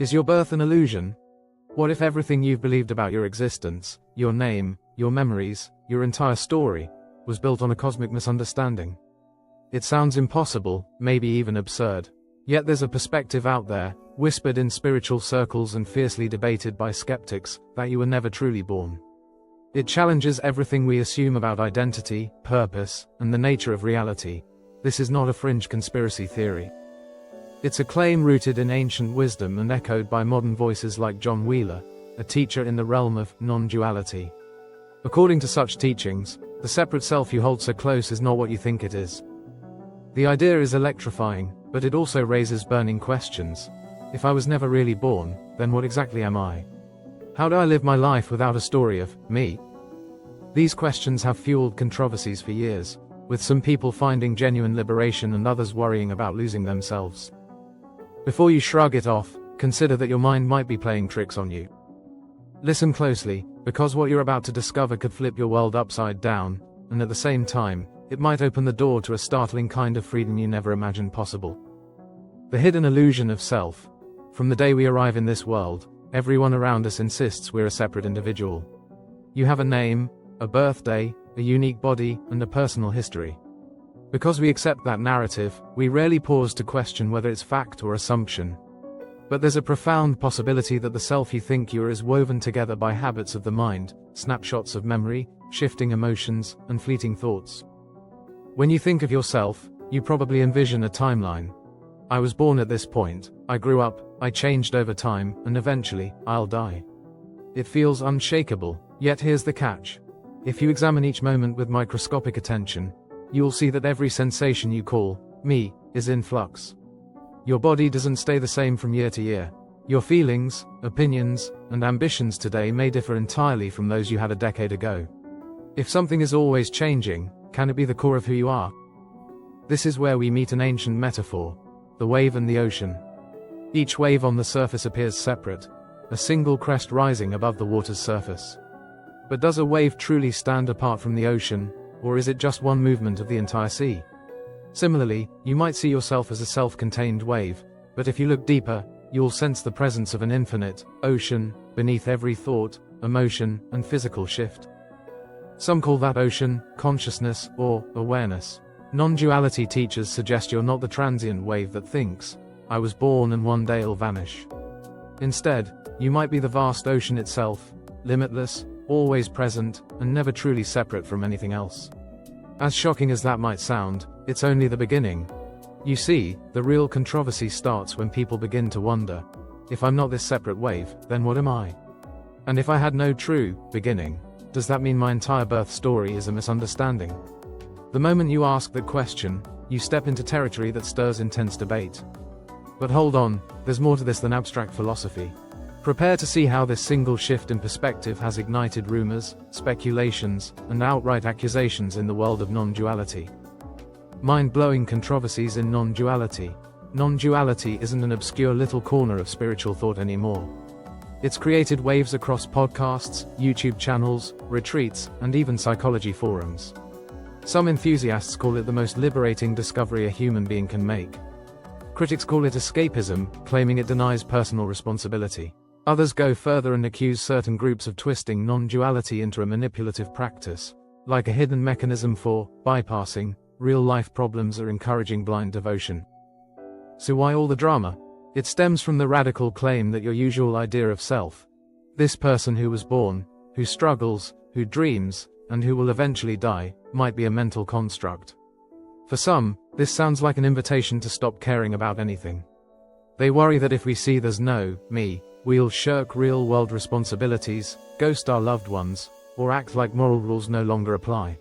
Is your birth an illusion? What if everything you've believed about your existence, your name, your memories, your entire story, was built on a cosmic misunderstanding? It sounds impossible, maybe even absurd. Yet there's a perspective out there, whispered in spiritual circles and fiercely debated by skeptics, that you were never truly born. It challenges everything we assume about identity, purpose, and the nature of reality. This is not a fringe conspiracy theory. It's a claim rooted in ancient wisdom and echoed by modern voices like John Wheeler, a teacher in the realm of non-duality. According to such teachings, the separate self you hold so close is not what you think it is. The idea is electrifying, but it also raises burning questions. If I was never really born, then what exactly am I? How do I live my life without a story of me? These questions have fueled controversies for years, with some people finding genuine liberation and others worrying about losing themselves. Before you shrug it off, consider that your mind might be playing tricks on you. Listen closely, because what you're about to discover could flip your world upside down, and at the same time, it might open the door to a startling kind of freedom you never imagined possible. The hidden illusion of self. From the day we arrive in this world, everyone around us insists we're a separate individual. You have a name, a birthday, a unique body, and a personal history. Because we accept that narrative, we rarely pause to question whether it's fact or assumption. But there's a profound possibility that the self you think you are is woven together by habits of the mind, snapshots of memory, shifting emotions, and fleeting thoughts. When you think of yourself, you probably envision a timeline. I was born at this point, I grew up, I changed over time, and eventually, I'll die. It feels unshakable, yet here's the catch. If you examine each moment with microscopic attention, you'll see that every sensation you call me is in flux. Your body doesn't stay the same from year to year. Your feelings, opinions, and ambitions today may differ entirely from those you had a decade ago. If something is always changing, can it be the core of who you are? This is where we meet an ancient metaphor, the wave and the ocean. Each wave on the surface appears separate, a single crest rising above the water's surface. But does a wave truly stand apart from the ocean, or is it just one movement of the entire sea? Similarly, you might see yourself as a self-contained wave, but if you look deeper, you'll sense the presence of an infinite ocean beneath every thought, emotion, and physical shift. Some call that ocean consciousness or awareness. Non-duality teachers suggest you're not the transient wave that thinks, I was born and one day I'll vanish. Instead, you might be the vast ocean itself, limitless, always present, and never truly separate from anything else. As shocking as that might sound, it's only the beginning. You see, the real controversy starts when people begin to wonder, if I'm not this separate wave, then what am I? And if I had no true beginning, does that mean my entire birth story is a misunderstanding? The moment you ask that question, you step into territory that stirs intense debate. But hold on, there's more to this than abstract philosophy. Prepare to see how this single shift in perspective has ignited rumors, speculations, and outright accusations in the world of non-duality. Mind-blowing controversies in non-duality. Non-duality isn't an obscure little corner of spiritual thought anymore. It's created waves across podcasts, YouTube channels, retreats, and even psychology forums. Some enthusiasts call it the most liberating discovery a human being can make. Critics call it escapism, claiming it denies personal responsibility. Others go further and accuse certain groups of twisting non-duality into a manipulative practice, like a hidden mechanism for bypassing real-life problems or encouraging blind devotion. So why all the drama? It stems from the radical claim that your usual idea of self, this person who was born, who struggles, who dreams, and who will eventually die, might be a mental construct. For some, this sounds like an invitation to stop caring about anything. They worry that if we see there's no me, we'll shirk real-world responsibilities, ghost our loved ones, or act like moral rules no longer apply.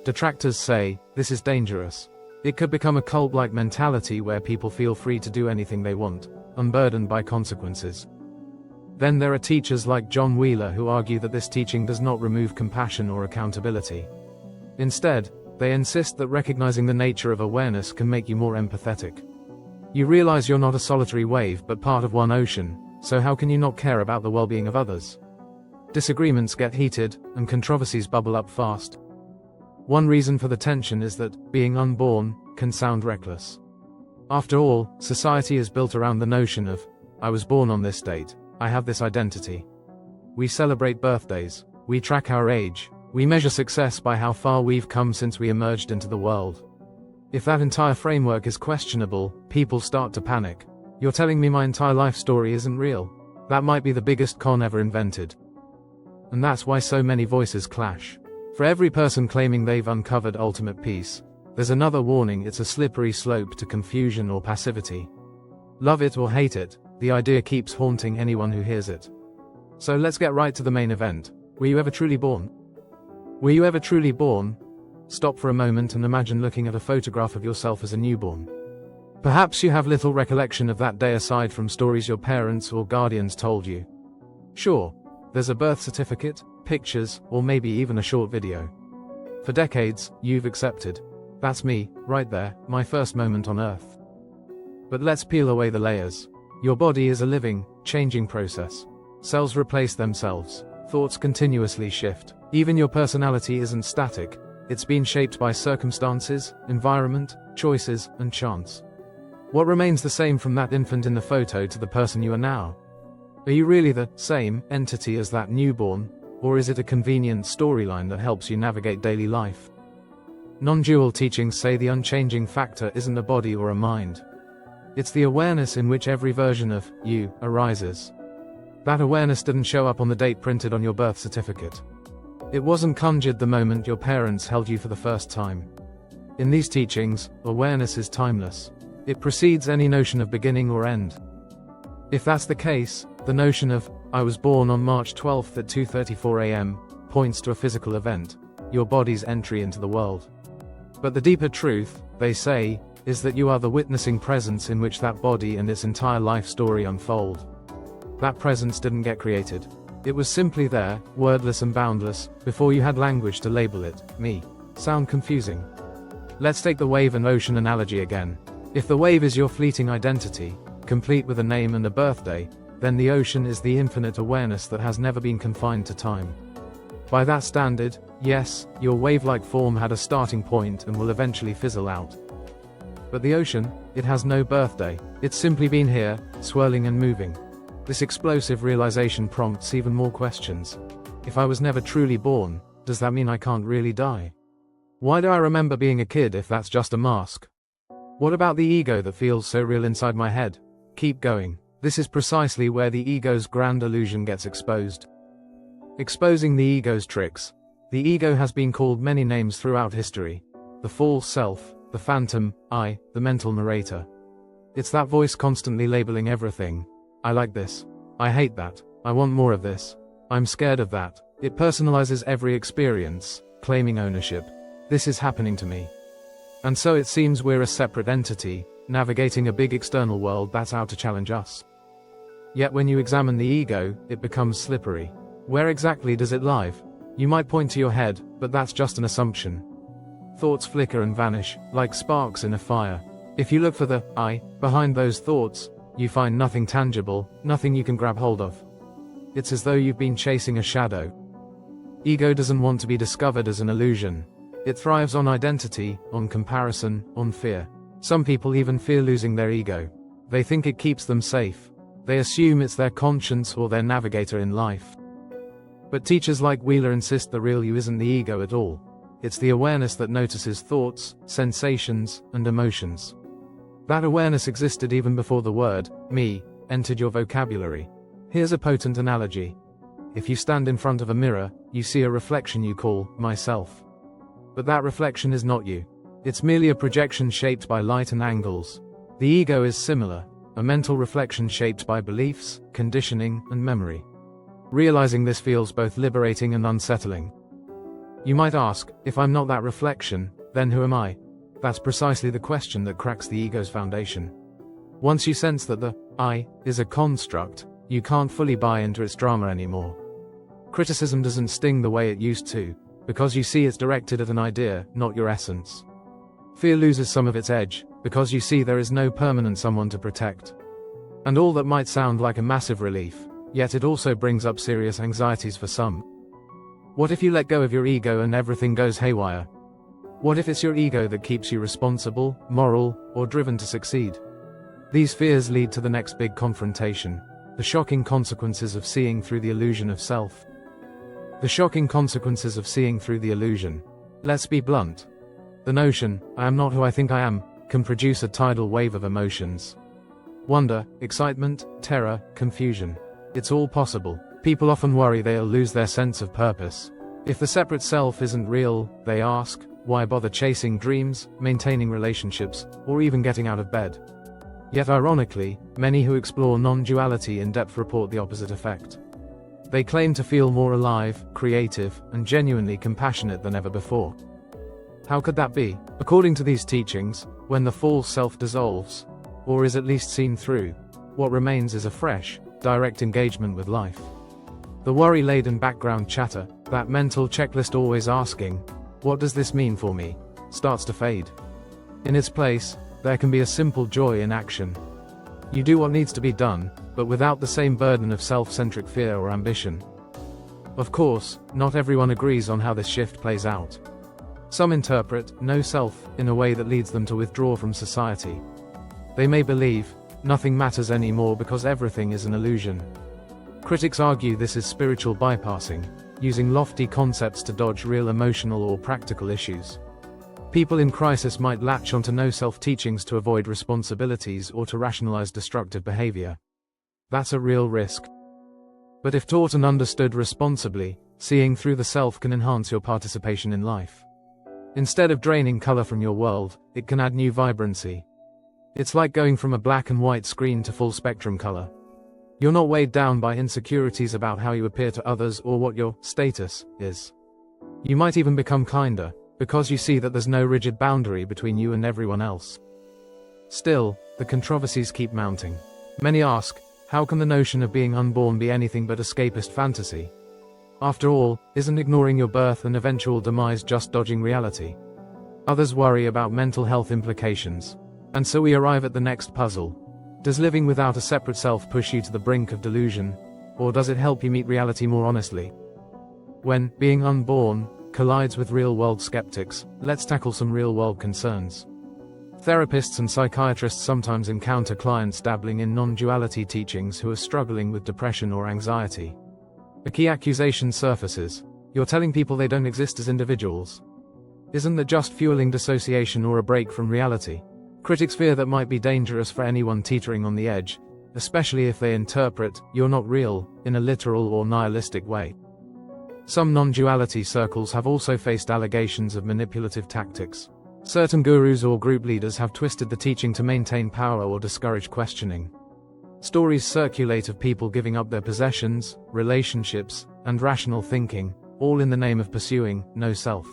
Detractors say, this is dangerous. It could become a cult-like mentality where people feel free to do anything they want, unburdened by consequences. Then there are teachers like John Wheeler who argue that this teaching does not remove compassion or accountability. Instead, they insist that recognizing the nature of awareness can make you more empathetic. You realize you're not a solitary wave but part of one ocean, so how can you not care about the well-being of others? Disagreements get heated, and controversies bubble up fast. One reason for the tension is that being unborn can sound reckless. After all, society is built around the notion of I was born on this date. I have this identity. We celebrate birthdays. We track our age. We measure success by how far we've come since we emerged into the world. If that entire framework is questionable, people start to panic. You're telling me my entire life story isn't real? That might be the biggest con ever invented. And that's why so many voices clash. For every person claiming they've uncovered ultimate peace, there's another warning. It's a slippery slope to confusion or passivity. Love it or hate it, the idea keeps haunting anyone who hears it. So let's get right to the main event. Were you ever truly born? Were you ever truly born? Stop for a moment and imagine looking at a photograph of yourself as a newborn. Perhaps you have little recollection of that day aside from stories your parents or guardians told you. Sure, there's a birth certificate, pictures, or maybe even a short video. For decades, you've accepted. That's me, right there, my first moment on Earth. But let's peel away the layers. Your body is a living, changing process. Cells replace themselves. Thoughts continuously shift. Even your personality isn't static. It's been shaped by circumstances, environment, choices, and chance. What remains the same from that infant in the photo to the person you are now? Are you really the same entity as that newborn, or is it a convenient storyline that helps you navigate daily life? Non-dual teachings say the unchanging factor isn't a body or a mind. It's the awareness in which every version of you arises. That awareness didn't show up on the date printed on your birth certificate. It wasn't conjured the moment your parents held you for the first time. In these teachings, awareness is timeless. It precedes any notion of beginning or end. If that's the case, the notion of, I was born on March 12th at 2:34 a.m., points to a physical event, your body's entry into the world. But the deeper truth, they say, is that you are the witnessing presence in which that body and its entire life story unfold. That presence didn't get created. It was simply there, wordless and boundless, before you had language to label it. Me. Sound confusing? Let's take the wave and ocean analogy again. If the wave is your fleeting identity, complete with a name and a birthday, then the ocean is the infinite awareness that has never been confined to time. By that standard, yes, your wave-like form had a starting point and will eventually fizzle out. But the ocean, it has no birthday. It's simply been here, swirling and moving. This explosive realization prompts even more questions. If I was never truly born, does that mean I can't really die? Why do I remember being a kid if that's just a mask? What about the ego that feels so real inside my head? Keep going. This is precisely where the ego's grand illusion gets exposed. Exposing the ego's tricks. The ego has been called many names throughout history. The false self, the phantom, I, the mental narrator. It's that voice constantly labeling everything. I like this. I hate that. I want more of this. I'm scared of that. It personalizes every experience, claiming ownership. This is happening to me. And so it seems we're a separate entity, navigating a big external world that's out to challenge us. Yet when you examine the ego, it becomes slippery. Where exactly does it live? You might point to your head, but that's just an assumption. Thoughts flicker and vanish, like sparks in a fire. If you look for the I behind those thoughts, you find nothing tangible, nothing you can grab hold of. It's as though you've been chasing a shadow. Ego doesn't want to be discovered as an illusion. It thrives on identity, on comparison, on fear. Some people even fear losing their ego. They think it keeps them safe. They assume it's their conscience or their navigator in life. But teachers like Wheeler insist the real you isn't the ego at all. It's the awareness that notices thoughts, sensations, and emotions. That awareness existed even before the word, me, entered your vocabulary. Here's a potent analogy. If you stand in front of a mirror, you see a reflection you call, myself. But that reflection is not you. It's merely a projection shaped by light and angles. The ego is similar, a mental reflection shaped by beliefs, conditioning, and memory. Realizing this feels both liberating and unsettling. You might ask, if I'm not that reflection, then who am I? That's precisely the question that cracks the ego's foundation. Once you sense that the I is a construct, you can't fully buy into its drama anymore. Criticism doesn't sting the way it used to, because you see it's directed at an idea, not your essence. Fear loses some of its edge, because you see there is no permanent someone to protect. And all that might sound like a massive relief, yet it also brings up serious anxieties for some. What if you let go of your ego and everything goes haywire? What if it's your ego that keeps you responsible, moral, or driven to succeed? These fears lead to the next big confrontation: the shocking consequences of seeing through the illusion of self. The shocking consequences of seeing through the illusion. Let's be blunt. The notion, "I am not who I think I am," can produce a tidal wave of emotions. Wonder, excitement, terror, confusion. It's all possible. People often worry they'll lose their sense of purpose. If the separate self isn't real, they ask, why bother chasing dreams, maintaining relationships, or even getting out of bed? Yet ironically, many who explore non-duality in depth report the opposite effect. They claim to feel more alive, creative, and genuinely compassionate than ever before. How could that be? According to these teachings, when the false self dissolves, or is at least seen through, what remains is a fresh, direct engagement with life. The worry-laden background chatter, that mental checklist always asking, "What does this mean for me?" starts to fade. In its place, there can be a simple joy in action. You do what needs to be done, but without the same burden of self-centric fear or ambition. Of course, not everyone agrees on how this shift plays out. Some interpret no self in a way that leads them to withdraw from society. They may believe nothing matters anymore because everything is an illusion. Critics argue this is spiritual bypassing, using lofty concepts to dodge real emotional or practical issues. People in crisis might latch onto no-self teachings to avoid responsibilities or to rationalize destructive behavior. That's a real risk. But if taught and understood responsibly, seeing through the self can enhance your participation in life. Instead of draining color from your world, it can add new vibrancy. It's like going from a black and white screen to full spectrum color. You're not weighed down by insecurities about how you appear to others or what your status is. You might even become kinder, because you see that there's no rigid boundary between you and everyone else. Still, the controversies keep mounting. Many ask, how can the notion of being unborn be anything but escapist fantasy? After all, isn't ignoring your birth and eventual demise just dodging reality? Others worry about mental health implications. And so we arrive at the next puzzle. Does living without a separate self push you to the brink of delusion, or does it help you meet reality more honestly? When being unborn collides with real-world skeptics, let's tackle some real-world concerns. Therapists and psychiatrists sometimes encounter clients dabbling in non-duality teachings who are struggling with depression or anxiety. A key accusation surfaces: you're telling people they don't exist as individuals. Isn't that just fueling dissociation or a break from reality? Critics fear that might be dangerous for anyone teetering on the edge, especially if they interpret "you're not real" in a literal or nihilistic way. Some non-duality circles have also faced allegations of manipulative tactics. Certain gurus or group leaders have twisted the teaching to maintain power or discourage questioning. Stories circulate of people giving up their possessions, relationships, and rational thinking, all in the name of pursuing no self.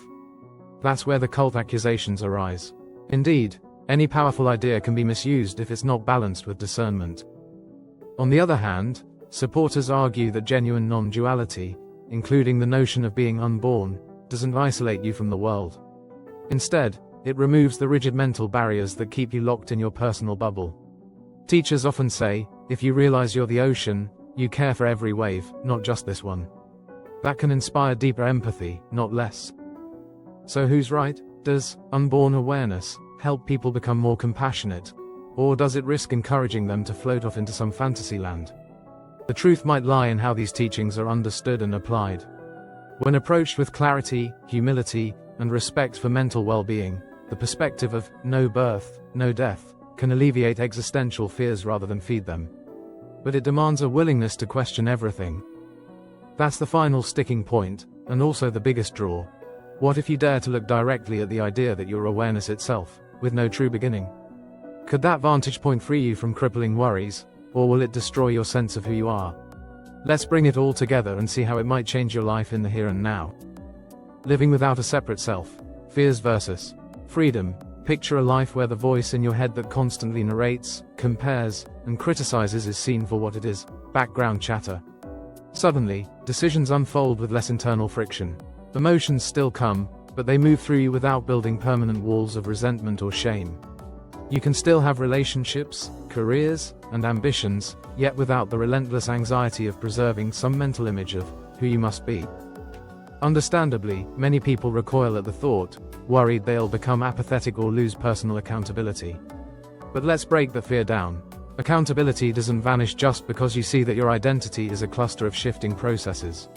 That's where the cult accusations arise. Indeed, any powerful idea can be misused if it's not balanced with discernment. On the other hand, supporters argue that genuine non-duality, including the notion of being unborn, doesn't isolate you from the world. Instead, it removes the rigid mental barriers that keep you locked in your personal bubble. Teachers often say, if you realize you're the ocean, you care for every wave, not just this one. That can inspire deeper empathy, not less. So who's right? Does unborn awareness help people become more compassionate? Or does it risk encouraging them to float off into some fantasy land? The truth might lie in how these teachings are understood and applied. When approached with clarity, humility, and respect for mental well-being, the perspective of no birth, no death can alleviate existential fears rather than feed them. But it demands a willingness to question everything. That's the final sticking point, and also the biggest draw. What if you dare to look directly at the idea that you're awareness itself, with no true beginning? Could that vantage point free you from crippling worries, or will it destroy your sense of who you are? Let's bring it all together and see how it might change your life in the here and now. Living without a separate self. Fears versus freedom. Picture a life where the voice in your head that constantly narrates, compares, and criticizes is seen for what it is: background chatter. Suddenly, decisions unfold with less internal friction. Emotions still come, but they move through you without building permanent walls of resentment or shame. You can still have relationships, careers, and ambitions, yet without the relentless anxiety of preserving some mental image of who you must be. Understandably, many people recoil at the thought, worried they'll become apathetic or lose personal accountability. But let's break the fear down. Accountability doesn't vanish just because you see that your identity is a cluster of shifting processes.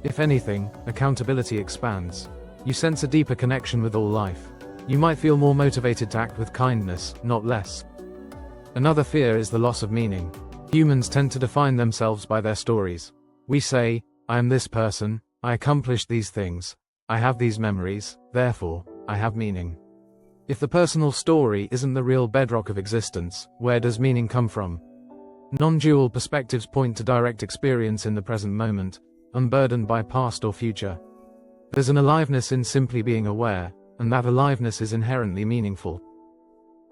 If anything, accountability expands. You sense a deeper connection with all life. You might feel more motivated to act with kindness, not less. Another fear is the loss of meaning. Humans tend to define themselves by their stories. We say, I am this person, I accomplished these things, I have these memories, therefore, I have meaning. If the personal story isn't the real bedrock of existence, where does meaning come from? Non-dual perspectives point to direct experience in the present moment, unburdened by past or future. There's an aliveness in simply being aware, and that aliveness is inherently meaningful.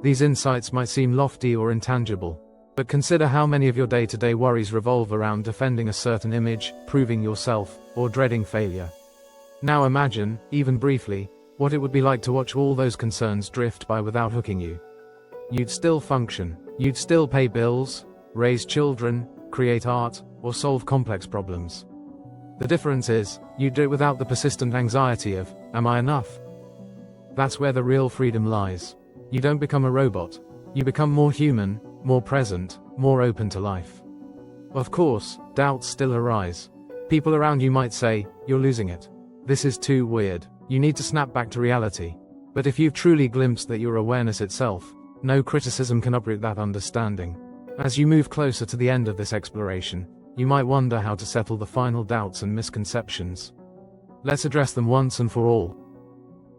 These insights might seem lofty or intangible, but consider how many of your day-to-day worries revolve around defending a certain image, proving yourself, or dreading failure. Now imagine, even briefly, what it would be like to watch all those concerns drift by without hooking you. You'd still function, you'd still pay bills, raise children, create art, or solve complex problems. The difference is, you'd do it without the persistent anxiety of, am I enough? That's where the real freedom lies. You don't become a robot. You become more human, more present, more open to life. Of course, doubts still arise. People around you might say, you're losing it. This is too weird. You need to snap back to reality. But if you've truly glimpsed that you're awareness itself, no criticism can uproot that understanding. As you move closer to the end of this exploration, you might wonder how to settle the final doubts and misconceptions. Let's address them once and for all.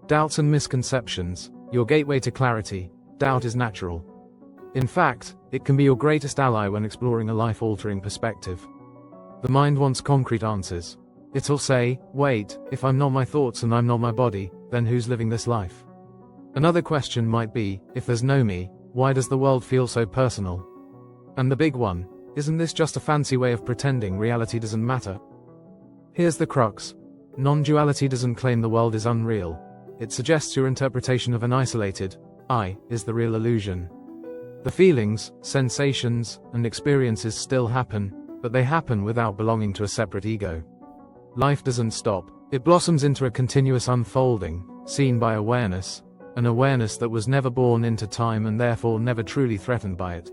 Doubts and misconceptions, your gateway to clarity. Doubt is natural. In fact, it can be your greatest ally when exploring a life-altering perspective. The mind wants concrete answers. It'll say, wait, if I'm not my thoughts and I'm not my body, then who's living this life? Another question might be, if there's no me, why does the world feel so personal? And the big one, isn't this just a fancy way of pretending reality doesn't matter? Here's the crux. Non-duality doesn't claim the world is unreal. It suggests your interpretation of an isolated I is the real illusion. The feelings, sensations, and experiences still happen, but they happen without belonging to a separate ego. Life doesn't stop. It blossoms into a continuous unfolding, seen by awareness, an awareness that was never born into time and therefore never truly threatened by it.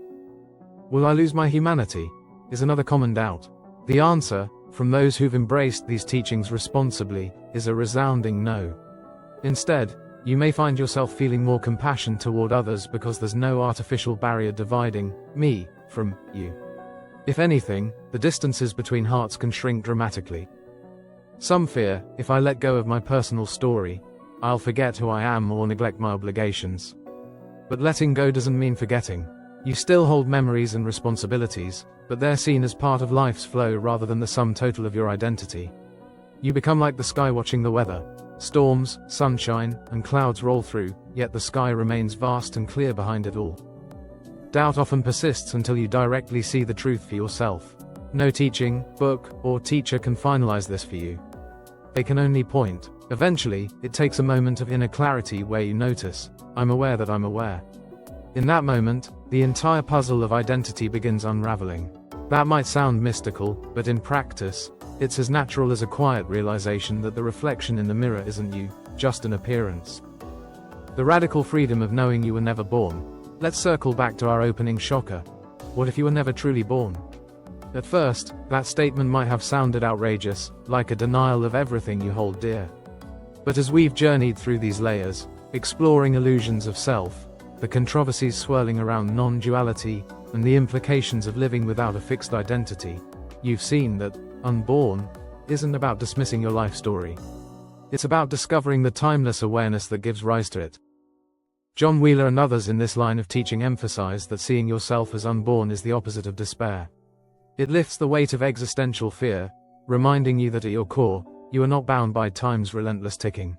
Will I lose my humanity? Is another common doubt. The answer, from those who've embraced these teachings responsibly, is a resounding no. Instead, you may find yourself feeling more compassion toward others because there's no artificial barrier dividing me from you. If anything, the distances between hearts can shrink dramatically. Some fear, if I let go of my personal story, I'll forget who I am or neglect my obligations. But letting go doesn't mean forgetting. You still hold memories and responsibilities, but they're seen as part of life's flow rather than the sum total of your identity. You become like the sky watching the weather. Storms, sunshine, and clouds roll through, yet the sky remains vast and clear behind it all. Doubt often persists until you directly see the truth for yourself. No teaching, book, or teacher can finalize this for you. They can only point. Eventually, it takes a moment of inner clarity where you notice, I'm aware that I'm aware. In that moment, the entire puzzle of identity begins unraveling. That might sound mystical, but in practice, it's as natural as a quiet realization that the reflection in the mirror isn't you, just an appearance. The radical freedom of knowing you were never born. Let's circle back to our opening shocker. What if you were never truly born? At first, that statement might have sounded outrageous, like a denial of everything you hold dear. But as we've journeyed through these layers, exploring illusions of self, the controversies swirling around non-duality, and the implications of living without a fixed identity, you've seen that unborn isn't about dismissing your life story. It's about discovering the timeless awareness that gives rise to it. John Wheeler and others in this line of teaching emphasize that seeing yourself as unborn is the opposite of despair. It lifts the weight of existential fear, reminding you that at your core, you are not bound by time's relentless ticking.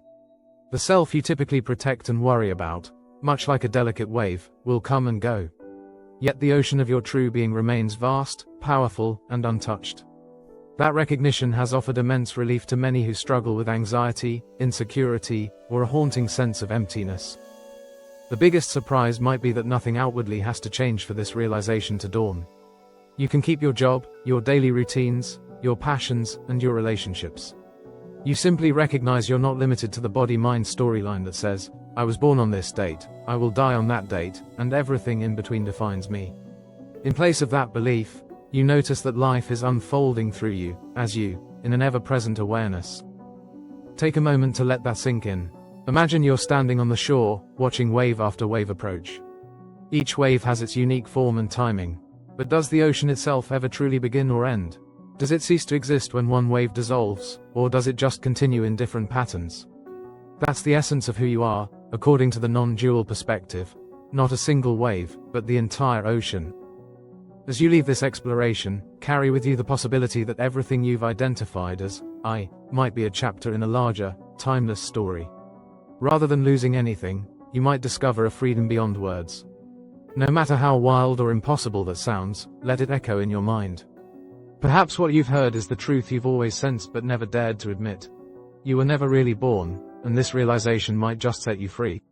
The self you typically protect and worry about, much like a delicate wave, will come and go. Yet the ocean of your true being remains vast, powerful, and untouched. That recognition has offered immense relief to many who struggle with anxiety, insecurity, or a haunting sense of emptiness. The biggest surprise might be that nothing outwardly has to change for this realization to dawn. You can keep your job, your daily routines, your passions, and your relationships. You simply recognize you're not limited to the body-mind storyline that says, I was born on this date, I will die on that date, and everything in between defines me. In place of that belief, you notice that life is unfolding through you, as you, in an ever-present awareness. Take a moment to let that sink in. Imagine you're standing on the shore, watching wave after wave approach. Each wave has its unique form and timing. But does the ocean itself ever truly begin or end? Does it cease to exist when one wave dissolves, or does it just continue in different patterns? That's the essence of who you are, according to the non-dual perspective. Not a single wave, but the entire ocean. As you leave this exploration, carry with you the possibility that everything you've identified as I might be a chapter in a larger, timeless story. Rather than losing anything, you might discover a freedom beyond words. No matter how wild or impossible that sounds, let it echo in your mind. Perhaps what you've heard is the truth you've always sensed but never dared to admit. You were never really born, and this realization might just set you free.